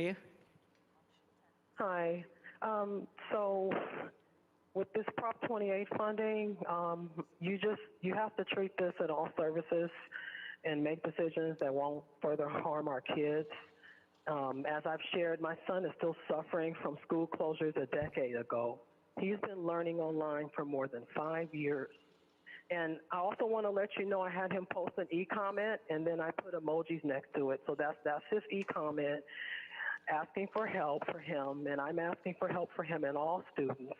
You? Hi. So with this Prop 28 funding, you have to treat this in all services and make decisions that won't further harm our kids. As I've shared, my son is still suffering from school closures a decade ago. He's been learning online for more than 5 years. And I also want to let you know I had him post an e-comment, and then I put emojis next to it. So that's his e-comment asking for help for him, and I'm asking for help for him and all students,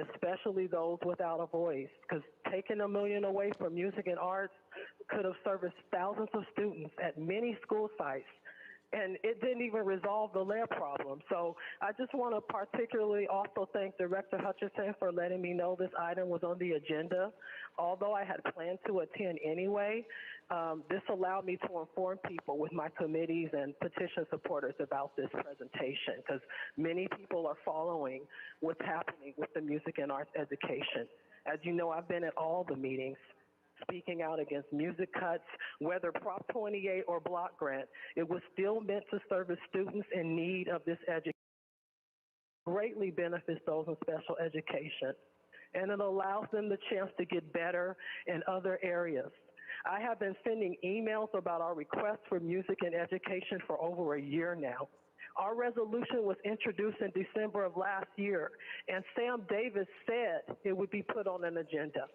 especially those without a voice, because taking $1 million away from music and arts could have serviced thousands of students at many school sites, and it didn't even resolve the lab problem. So I just want to particularly also thank Director Hutchinson for letting me know this item was on the agenda. Although I had planned to attend anyway, this allowed me to inform people with my committees and petition supporters about this presentation, because many people are following what's happening with the music and arts education. As you know, I've been at all the meetings speaking out against music cuts, whether Prop 28 or block grant. It was still meant to service students in need of this education. Greatly benefits those in special education, and it allows them the chance to get better in other areas. I have been sending emails about our request for music and education for over a year now. Our resolution was introduced in December of last year, and Sam Davis said it would be put on an agenda.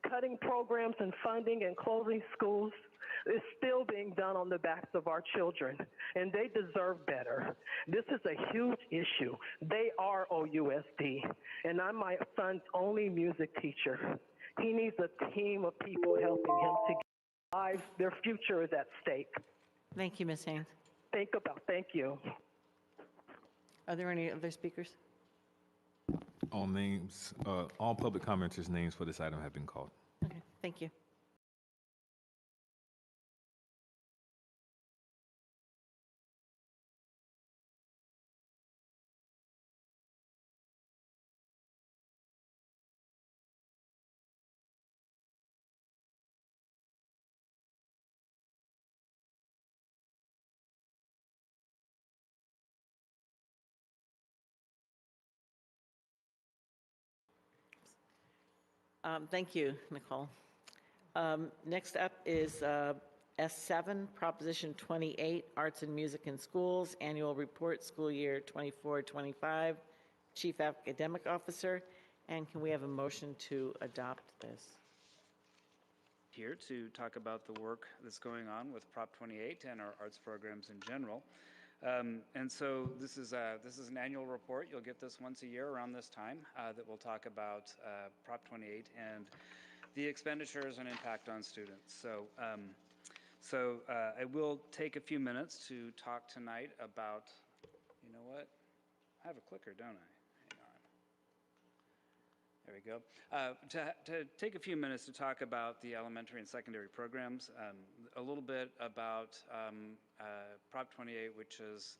Cutting programs and funding and closing schools is still being done on the backs of our children, and they deserve better. This is a huge issue. They are ousd, and I'm my son's only music teacher. He needs a team of people helping him to get lives. Their future is at stake. Thank you, Ms. Haynes. Thank you. Are there any other speakers? All public commenters' names for this item have been called. Okay, thank you. Thank you, Nicole. Next up is S7, Proposition 28, Arts and Music in Schools, Annual Report, School Year 24-25, Chief Academic Officer. And can we have a motion to adopt this? Here to talk about the work that's going on with Prop 28 and our arts programs in general. And so this is an annual report. You'll get this once a year around this time that will talk about Prop 28 and the expenditures and impact on students. So I will take a few minutes to talk tonight about, you know what? I have a clicker, don't I? There we go. To take a few minutes to talk about the elementary and secondary programs, a little bit about Prop 28, which is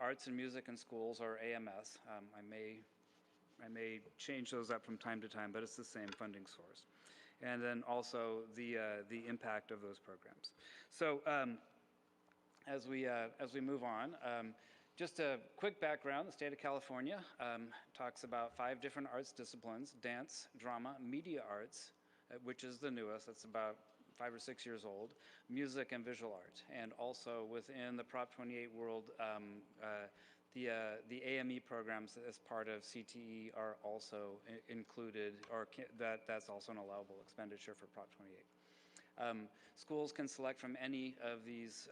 Arts and Music in Schools, or AMS. I may change those up from time to time, but it's the same funding source. And then also the impact of those programs. So as we move on. Just a quick background, the state of California talks about 5 different arts disciplines: dance, drama, media arts, which is the newest, that's about 5 or 6 years old, music and visual art. And also within the Prop 28 world, the AME programs as part of CTE are also included, or that's also an allowable expenditure for Prop 28. Schools can select from any of these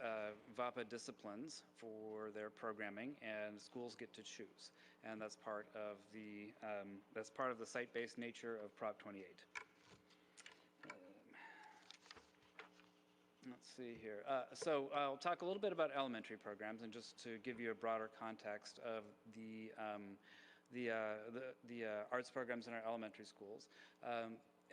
VAPA disciplines for their programming, and schools get to choose. And that's part of the site-based nature of Prop 28. Let's see here. So I'll talk a little bit about elementary programs, and just to give you a broader context of the arts programs in our elementary schools.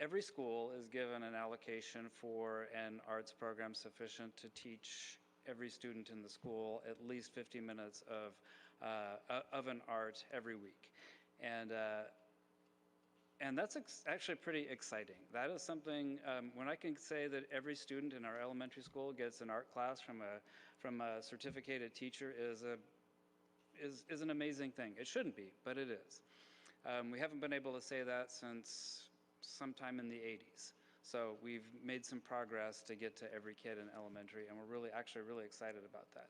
Every school is given an allocation for an arts program sufficient to teach every student in the school at least 50 minutes of an art every week. And that's actually pretty exciting. That is something, when I can say that every student in our elementary school gets an art class from a certificated teacher, is is an amazing thing. It shouldn't be, but it is. We haven't been able to say that since sometime in the 80s. So we've made some progress to get to every kid in elementary, and we're actually really excited about that.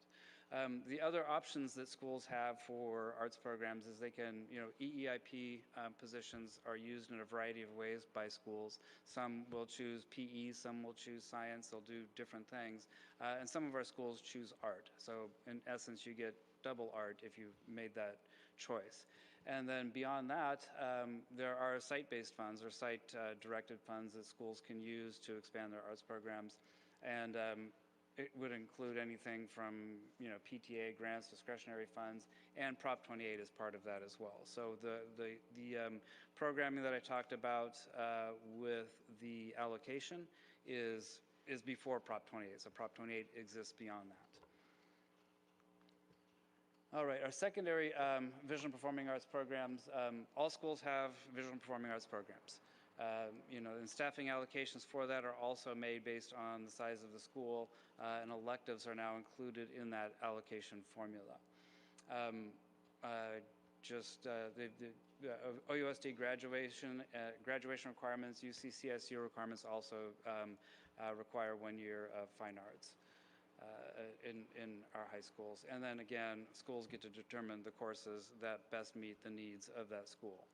The other options that schools have for arts programs is they can, EEIP positions are used in a variety of ways by schools. Some will choose PE, some will choose science, they'll do different things. And some of our schools choose art. So in essence, you get double art if you made that choice. And then beyond that, there are site-based funds or site-directed funds that schools can use to expand their arts programs. And it would include anything from, PTA grants, discretionary funds, and Prop 28 is part of that as well. So the programming that I talked about with the allocation is before Prop 28. So Prop 28 exists beyond that. All right, our secondary visual and performing arts programs, all schools have visual and performing arts programs. And staffing allocations for that are also made based on the size of the school, and electives are now included in that allocation formula. The OUSD graduation requirements, UCCSU requirements also require 1 year of fine arts. In our high schools. And then again, schools get to determine the courses that best meet the needs of that school.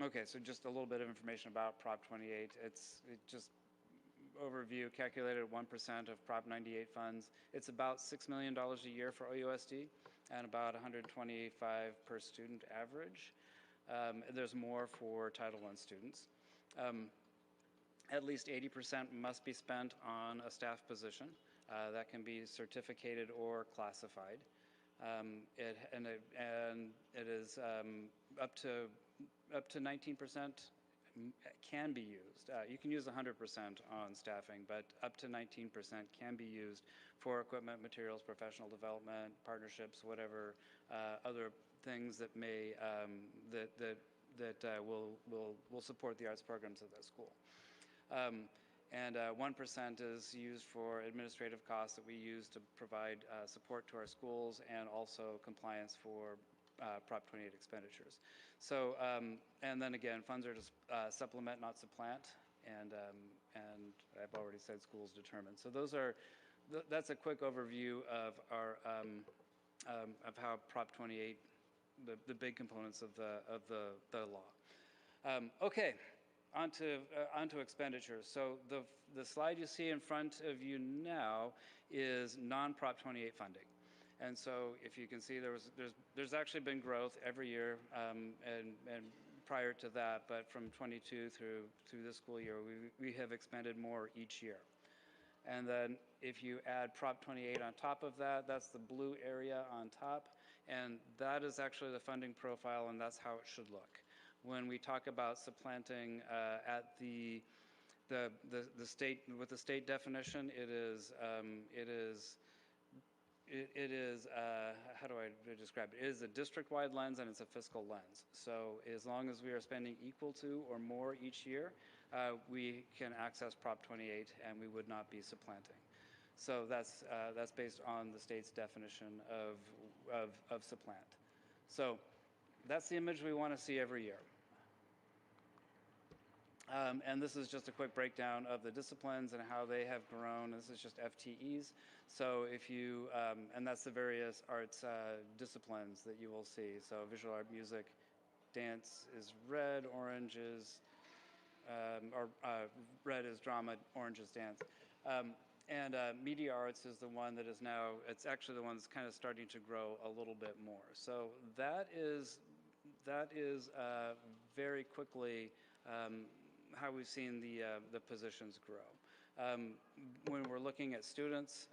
Okay, so just a little bit of information about Prop 28. It just overview calculated at 1% of Prop 98 funds. It's about $6 million a year for OUSD and about $125 per student average. There's more for Title I students. At least 80% must be spent on a staff position. That can be certificated or classified. It is up to 19% can be used. You can use 100% on staffing, but up to 19% can be used for equipment, materials, professional development, partnerships, whatever other things that may will support the arts programs of that school. And 1% is used for administrative costs that we use to provide support to our schools and also compliance for Prop 28 expenditures. So, and then again, funds are to supplement, not supplant, and I've already said schools determine. So those are, that's a quick overview of our of how Prop 28, the big components of the law. Okay. Onto expenditures. So the slide you see in front of you now is non-Prop 28 funding. And so if you can see, there's actually been growth every year and prior to that, but from 22 through this school year, we have expended more each year. And then if you add Prop 28 on top of that, that's the blue area on top, and that is actually the funding profile, and that's how it should look. When we talk about supplanting at the state, with the state definition, it is how do I describe it? It is a district-wide lens and it's a fiscal lens. So as long as we are spending equal to or more each year, we can access Prop 28 and we would not be supplanting. So that's based on the state's definition of supplant. So that's the image we want to see every year. And this is just a quick breakdown of the disciplines and how they have grown. This is just FTEs. So if you, and that's the various arts disciplines that you will see. So visual art, music, dance is red, orange is, red is drama, orange is dance. And media arts is the one that is now, it's actually the one that's kind of starting to grow a little bit more. So that is very quickly how we've seen the positions grow. When we're looking at students,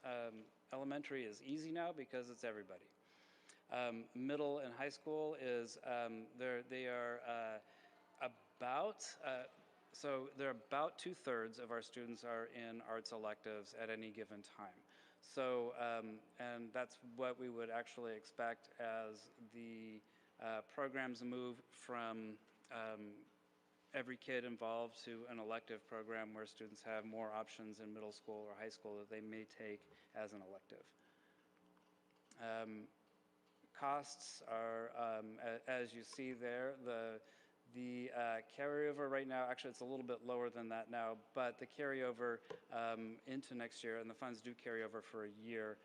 elementary is easy now because it's everybody. Middle and high school is, they are so they're about 2/3 of our students are in arts electives at any given time. So, and that's what we would actually expect as the programs move from every kid involved to an elective program where students have more options in middle school or high school that they may take as an elective. Costs are, as you see there, the carryover right now, actually it's a little bit lower than that now, but the carryover into next year, and the funds do carry over for a year,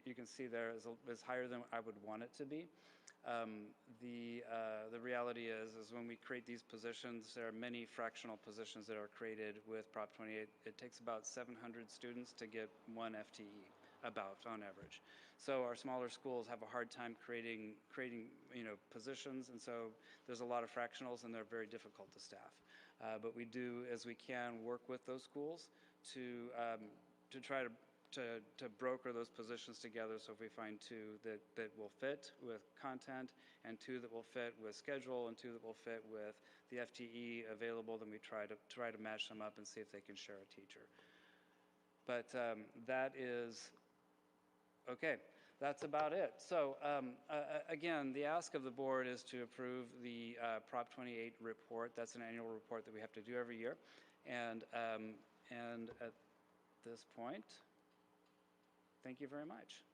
you can see there is higher than I would want it to be. The reality is when we create these positions, there are many fractional positions that are created with Prop 28. It takes about 700 students to get one FTE, about on average. So our smaller schools have a hard time creating positions, and so there's a lot of fractionals, and they're very difficult to staff. But we do, as we can, work with those schools to try to broker those positions together. So if we find two that will fit with content, and two that will fit with schedule, and two that will fit with the FTE available, then we try to match them up and see if they can share a teacher. But that is okay. That's about it. So again, the ask of the board is to approve the Prop 28 report. That's an annual report that we have to do every year, and at this point, thank you very much.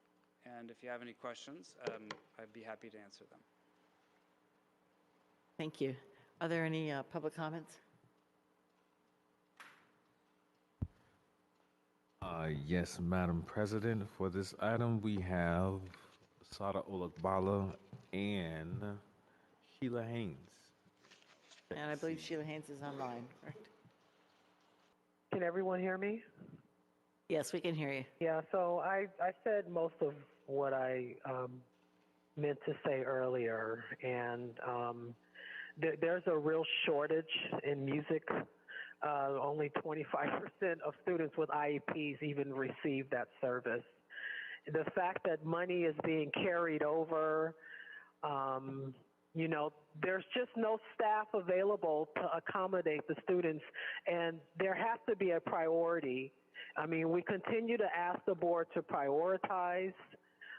And if you have any questions, I'd be happy to answer them. Thank you. Are there any public comments? Yes, Madam President. For this item, we have Sada Olakbala and Sheila Haynes. And I believe Sheila Haynes is online, correct? Can everyone hear me? Yes, we can hear you. Yeah, so I said most of what I meant to say earlier, and there's a real shortage in music. Only 25% of students with IEPs even receive that service. The fact that money is being carried over, there's just no staff available to accommodate the students, and there has to be a priority. I mean, we continue to ask the board to prioritize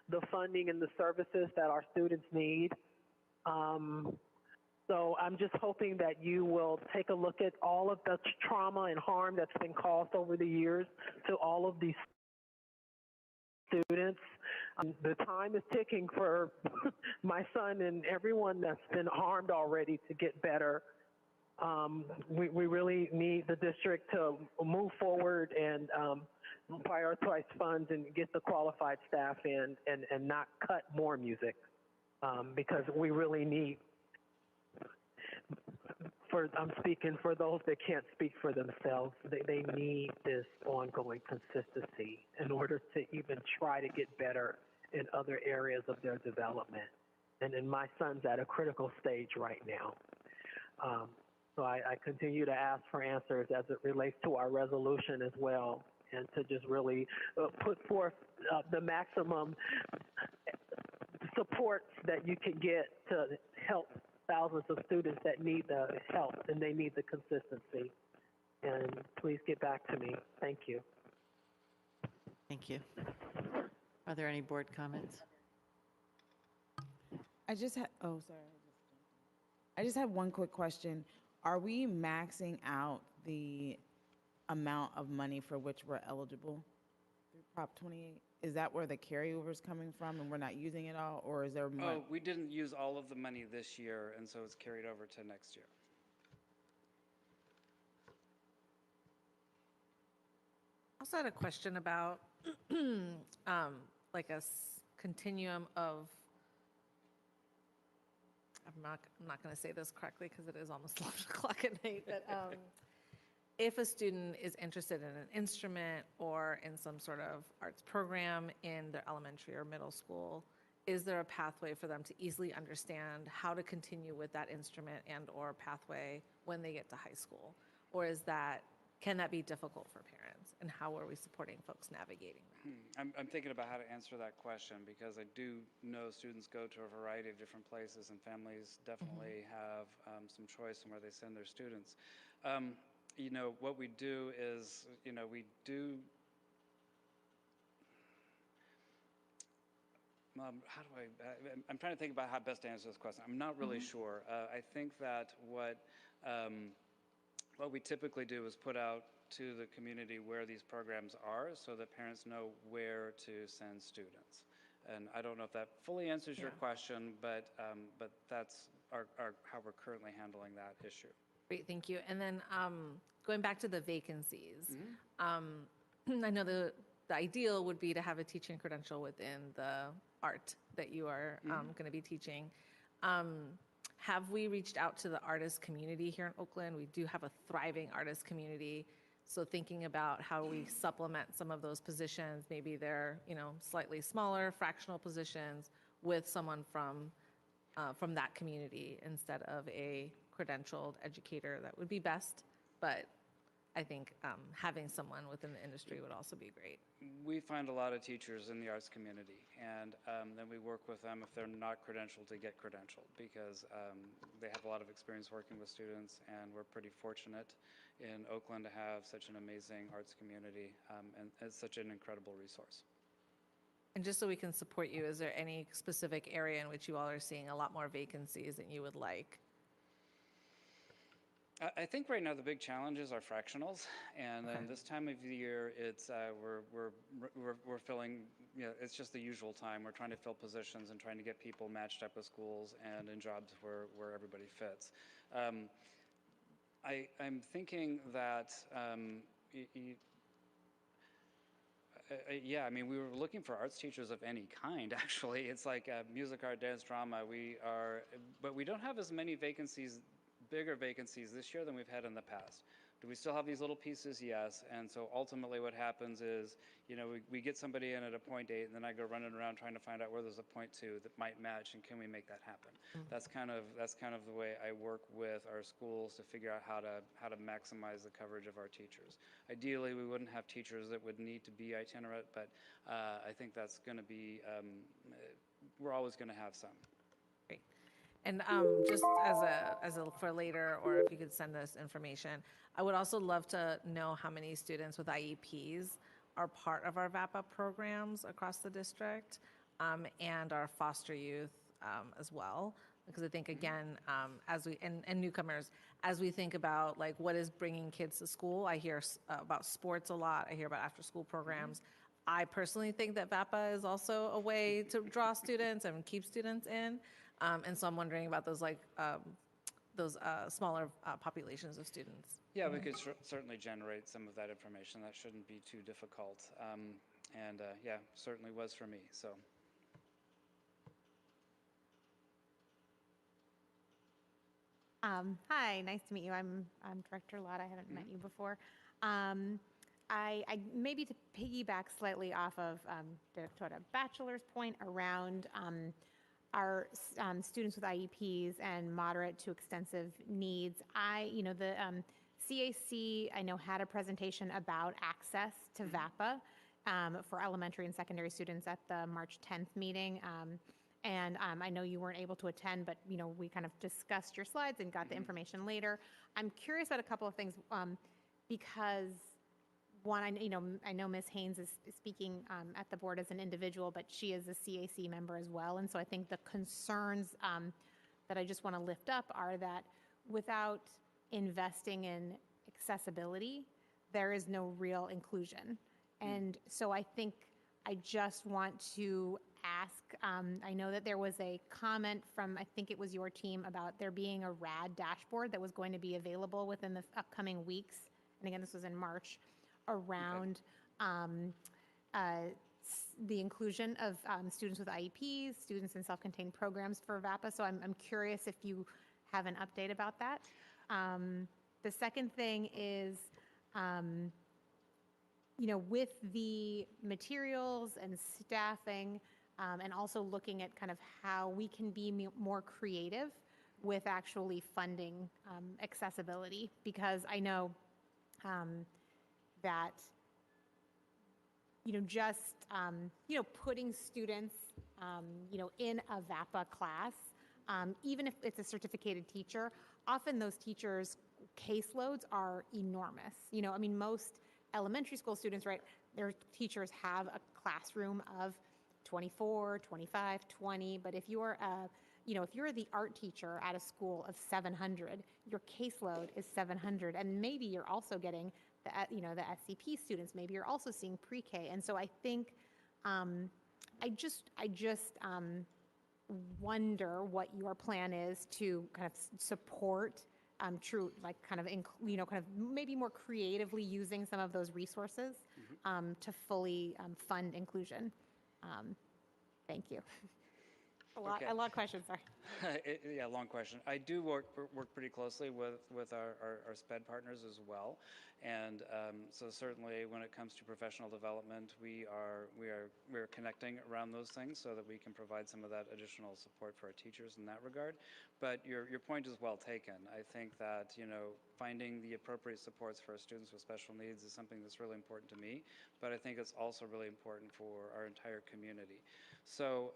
the funding and the services that our students need. So I'm just hoping that you will take a look at all of the trauma and harm that's been caused over the years to all of these students. The time is ticking for my son and everyone that's been harmed already to get better. We really need the district to move forward and prioritize funds and get the qualified staff in and not cut more music, because we really need, I'm speaking for those that can't speak for themselves, they need this ongoing consistency in order to even try to get better in other areas of their development. And my son's at a critical stage right now. So I continue to ask for answers as it relates to our resolution as well, and to just really put forth the maximum support that you can get to help thousands of students that need the help and they need the consistency. And please get back to me. Thank you. Thank you. Are there any board comments? I just had one quick question. Are we maxing out the amount of money for which we're eligible through Prop 28? Is that where the carryover is coming from and we're not using it all, or is there more? Oh, we didn't use all of the money this year, and so it's carried over to next year. I also had a question about like a continuum of, I'm not going to say this correctly because it is almost 11 o'clock at night, but if a student is interested in an instrument or in some sort of arts program in their elementary or middle school, is there a pathway for them to easily understand how to continue with that instrument and or pathway when they get to high school? Or can that be difficult for parents? And how are we supporting folks navigating that? I'm thinking about how to answer that question, because I do know students go to a variety of different places, and families definitely have some choice in where they send their students. What we do is, how do I'm trying to think about how best to answer this question. I'm not really sure. I think that what we typically do is put out to the community where these programs are so that parents know where to send students. And I don't know if that fully answers your question, but that's how we're currently handling that issue. Great, thank you. And then going back to the vacancies, I know the ideal would be to have a teaching credential within the art that you are going to be teaching. Have we reached out to the artist community here in Oakland? We do have a thriving artist community. So thinking about how we supplement some of those positions, maybe they're, slightly smaller fractional positions with someone from that community instead of a credentialed educator, that would be best. But I think having someone within the industry would also be great. We find a lot of teachers in the arts community, and then we work with them if they're not credentialed to get credentialed, because they have a lot of experience working with students, and we're pretty fortunate in Oakland to have such an amazing arts community, and it's such an incredible resource. And just so we can support you, is there any specific area in which you all are seeing a lot more vacancies than you would like? I think right now the big challenges are fractionals, and then this time of the year, it's we're filling. It's just the usual time. We're trying to fill positions and trying to get people matched up with schools and in jobs where everybody fits. I'm thinking that. Yeah, I mean, we were looking for arts teachers of any kind, actually. It's like music, art, dance, drama. But we don't have as many bigger vacancies this year than we've had in the past. Do we still have these little pieces? Yes. And so ultimately what happens is, we get somebody in at a point 8, and then I go running around trying to find out where there's a point 2 that might match, and can we make that happen? That's kind of the way I work with our schools to figure out how to maximize the coverage of our teachers. Ideally, we wouldn't have teachers that would need to be itinerant, but I think that's going to be, we're always going to have some. Great. And just as a for later, or if you could send us information, I would also love to know how many students with IEPs are part of our VAPA programs across the district, and our foster youth as well. Because I think, again, and newcomers, as we think about like what is bringing kids to school, I hear about sports a lot. I hear about after-school programs. I personally think that VAPA is also a way to draw students and keep students in. And so I'm wondering about those smaller populations of students. Yeah, we could certainly generate some of that information. That shouldn't be too difficult. Yeah, certainly was for me. So. Hi, nice to meet you. I'm Director Lott. I haven't met you before. I maybe to piggyback slightly off of Director Bachelor's point around our students with IEPs and moderate to extensive needs. The CAC, I know, had a presentation about access to VAPA for elementary and secondary students at the March 10th meeting. And I know you weren't able to attend, but we kind of discussed your slides and got the information later. I'm curious about a couple of things because one, I know Ms. Haynes is speaking at the board as an individual, but she is a CAC member as well. And so I think the concerns that I just want to lift up are that without investing in accessibility, there is no real inclusion. And so I think I just want to ask, I know that there was a comment from, I think it was your team, about there being a RAD dashboard that was going to be available within the upcoming weeks. And again, this was in March, around the inclusion of students with IEPs, students in self-contained programs for VAPA. So I'm curious if you have an update about that. The second thing is, with the materials and staffing, and also looking at kind of how we can be more creative with actually funding accessibility, because I know that just putting students in a VAPA class, even if it's a certificated teacher, often those teachers' caseloads are enormous. Most elementary school students, right, their teachers have a classroom of 24, 25, 20, but if you're if you're the art teacher at a school of 700, your caseload is 700, and maybe you're also getting the the SCP students. Maybe you're also seeing pre-K, and so I think I just wonder what your plan is to kind of support true, like kind of kind of maybe more creatively using some of those resources to fully fund inclusion. Thank you. Okay. A lot of questions, sorry. Yeah, long question. I do work pretty closely with our SPED partners as well, and so certainly when it comes to professional development, we're connecting around those things so that we can provide some of that additional support for our teachers in that regard. But your point is well taken. I think that finding the appropriate supports for our students with special needs is something that's really important to me, but I think it's also really important for our entire community. So.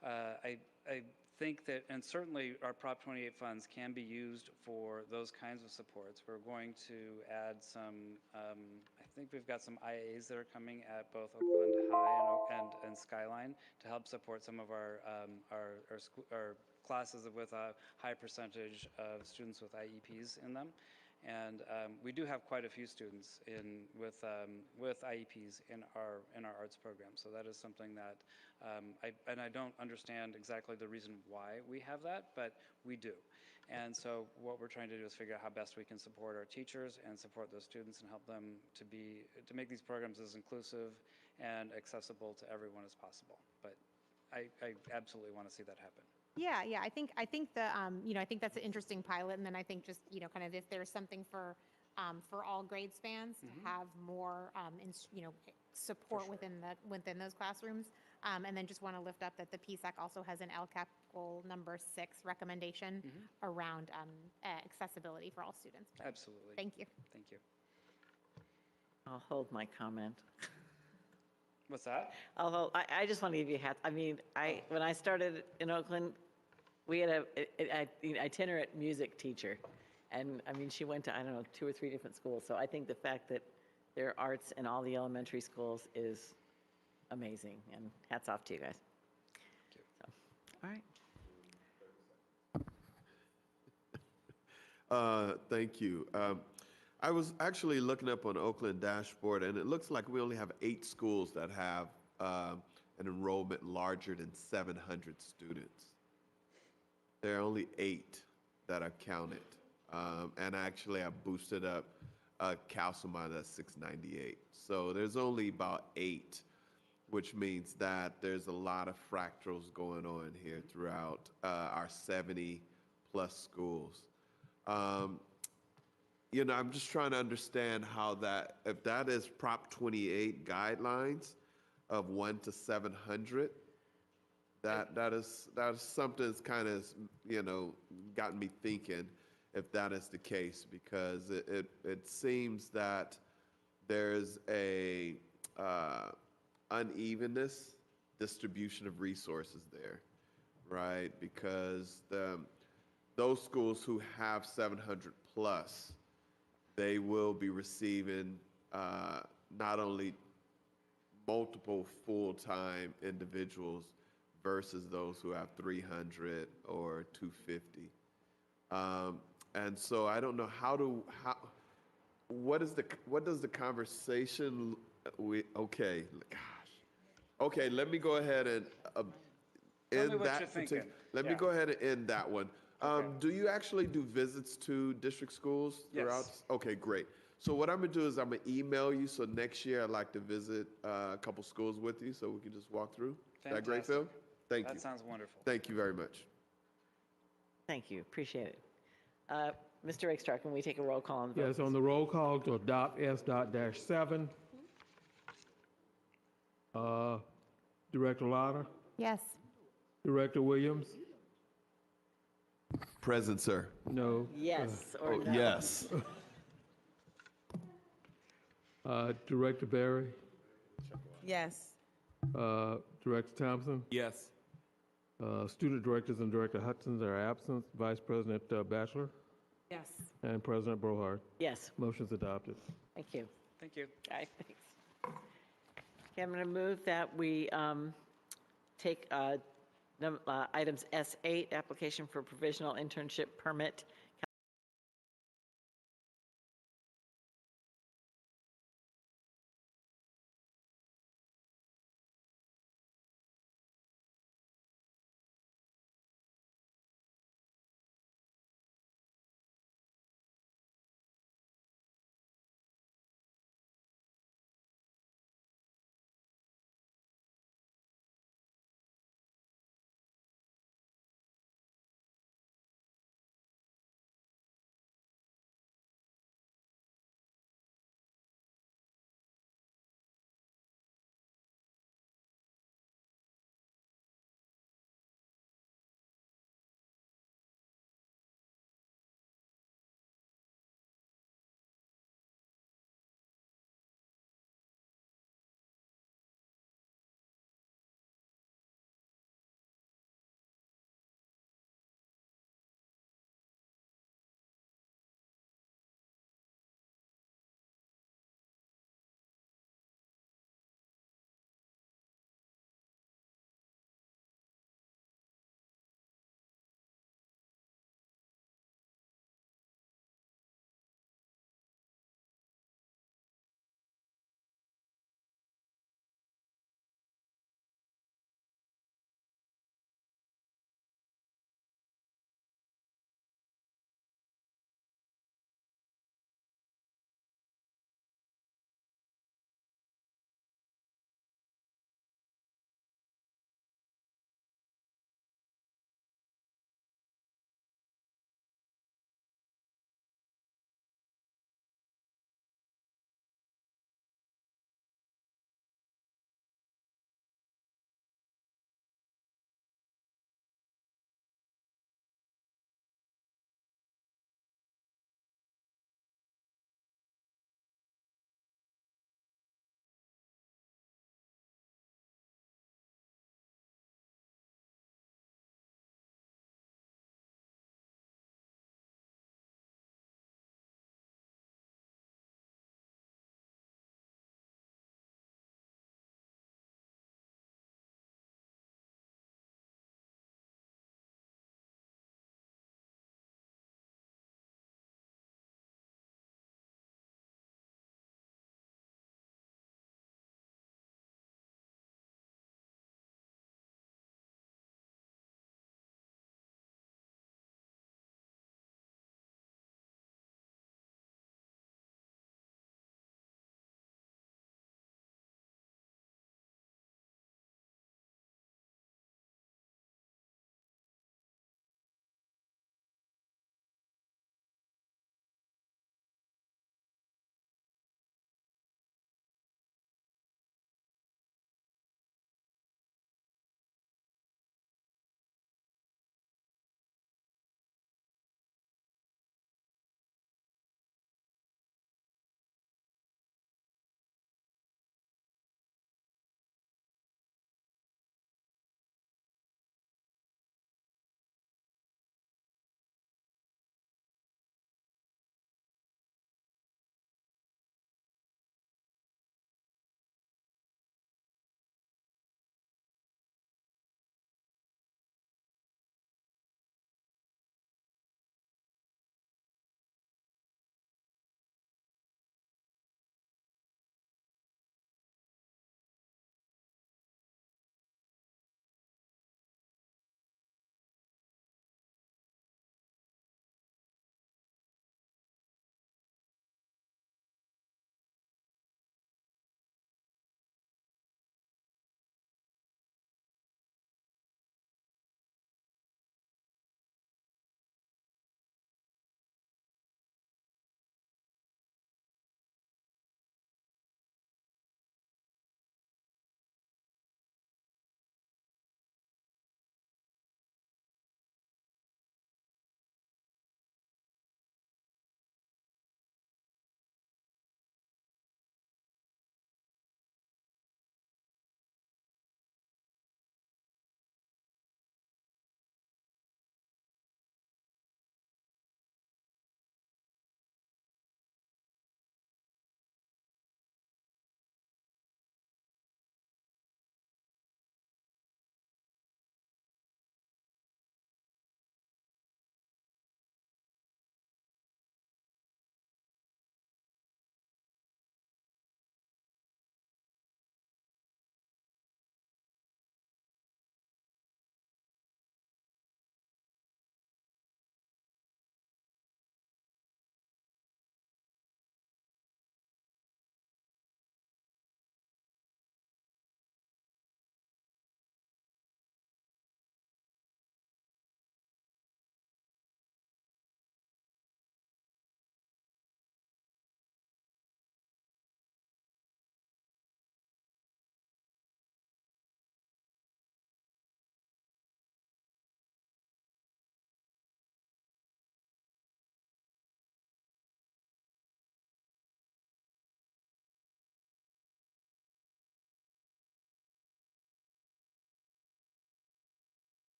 I think that, and certainly our Prop 28 funds can be used for those kinds of supports. We're going to add some, I think we've got some IAs that are coming at both Oakland High and Skyline to help support some of our classes with a high percentage of students with IEPs in them. And we do have quite a few students with IEPs in our arts program. So that is something that I don't understand exactly the reason why we have that, but we do. And so what we're trying to do is figure out how best we can support our teachers and support those students and help them to make these programs as inclusive and accessible to everyone as possible. But I absolutely want to see that happen. Yeah, I think the I think that's an interesting pilot, and then I think just kind of if there's something for all grade spans to have more support sure. within those classrooms, and then just want to lift up that the PSAC also has an LCAP goal number 6 recommendation around accessibility for all students. But Absolutely. Thank you. Thank you. I'll hold my comment. What's that? I just want to give you hats. I mean, when I started in Oakland, we had an itinerant music teacher. And I mean, she went to, I don't know, 2 or 3 different schools. So I think the fact that there are arts in all the elementary schools is amazing. And hats off to you guys. So, all right. Thank you. I was actually looking up on Oakland dashboard, and it looks like we only have 8 schools that have an enrollment larger than 700 students. There are only 8 that are counted. And actually, I boosted up Calcimon at 698. So there's only about 8, which means that there's a lot of fractals going on here throughout our 70-plus schools. I'm just trying to understand how if that is Prop 28 guidelines of 1 to 700, that is something that's kind of, gotten me thinking if that is the case, because it seems that there's a unevenness distribution of resources there, right? Because those schools who have 700 plus, they will be receiving not only multiple full-time individuals versus those who have 300 or 250. And so I don't know what does the conversation, okay, gosh. Okay, let me go ahead and end that. Let me go ahead and end that one. Okay. Do you actually do visits to district schools throughout? Yes. Okay, great. So what I'm gonna do is I'm gonna email you. So next year I'd like to visit a couple schools with you, so we can just walk through. Is that great, Phil? Thank you. That sounds wonderful. Thank you very much. Thank you. Appreciate it. Mr. Rakestraw, can we take a roll call on the vote? Yes, on the roll call to adopt S.-7. Director Lauder, Yes. Director Williams, Present, sir. no. Yes or no? Yes. Director Barry, Yes. Director Thompson, Yes. Student Directors and Director Hudson are absent, Vice President Batchelor, Yes. and President Brohard. Yes. Motion's adopted. Thank you. Thank you. Okay, thanks. Okay, I'm going to move that we take items S8, application for provisional internship permit,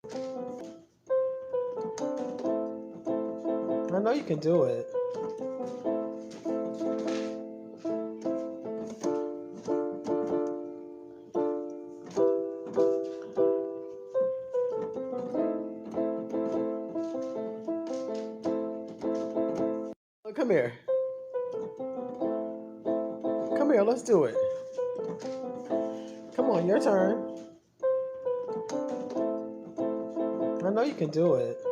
I know you can do it. Look, come here. Come here, let's do it. Come on, your turn. I know you can do it.